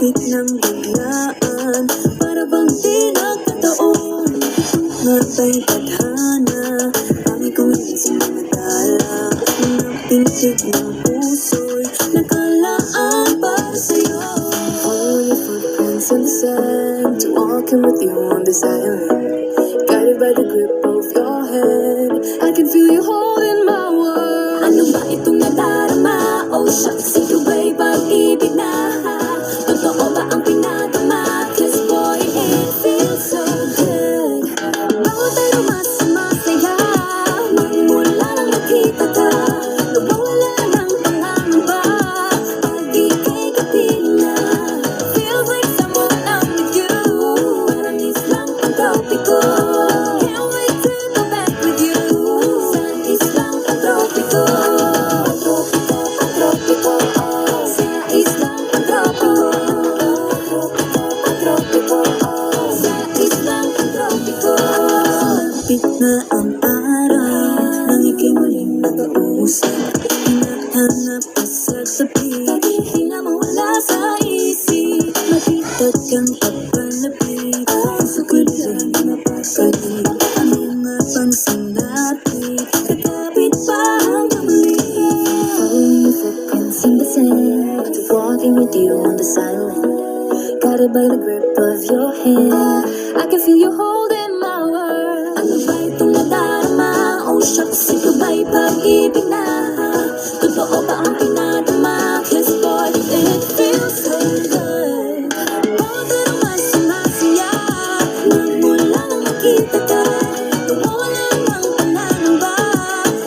Kapit ng biglaan, para bang di nagkataon. Nga ba'y tadhana, kami kong hindi sumatala. Mga pintig ng puso'y nakalaan para sa'yo. Following your footprints in the sand, walking with you on this island. Guided by the grip of your hand, I can feel you holding my world. Ano ba itong nadarama? Oh shucks, ito ba'y pag-ibig na? Totoo ba ang pinadama? 'Cause boy, it feels so good. Bawat tayo masaya, magmula nang nakita ka. Nawawala ng pangangamba, pag ika'y kapiling na. Feels like someone I'm with you, parang islang pagkapiko. Can't wait to go back with you, sa islang pagkapiko. Pagkapiko, sa islang pagkapiko. Pagkapiko, sa islang pagkapiko. Lapit na ang araw, nang ika'y muling nakausap. Hinahanap ka sa tabi, di na mawala sa isip. Makita't kang papalapit, puso ko'y biglang napakalit. Ang mga pansin natin, kakapit pa hanggang muli. Following your footprints in the sand, walking with you on the silent. Guided by the grip of your hand, I can feel you holding my world. Ano ba itong nadarama? Oh shucks, ito ba'y pag-ibig na? Totoo ba ang pinadama? 'Cause boy, it feels so good. Bawat araw masaya, magmula nang nakita ka. Nawawala ng pangangamba,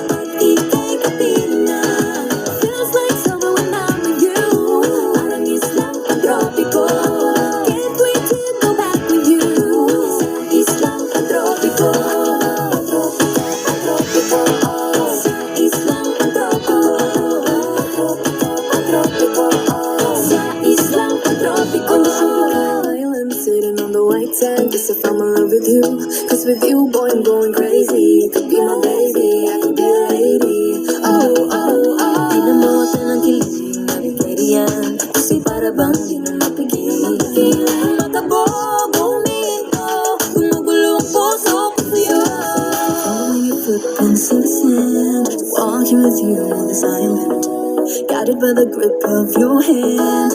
pag ika'y kapiling na. Feels like summer when I'm with you, parang islang pagtropiko. Can't wait to go back with you, sa islang pagtropiko. Pagtropiko, sa islang pagtropiko. Pagtropiko, sa islang pagtropiko. On the tropical island, sitting on the white sand, guess I found my love with you. 'Cause with you, boy, I'm going crazy. Could be my baby, I could be a lady. Oh, oh, oh. Pinamutan ng kilig, nabigay yan. Kasi para bang di na mapigil. Makabogong minto, gumugulo ang puso ko sa'yo. Following your footprints in the sand, walking with you on this island. Guided by the grip of your hand,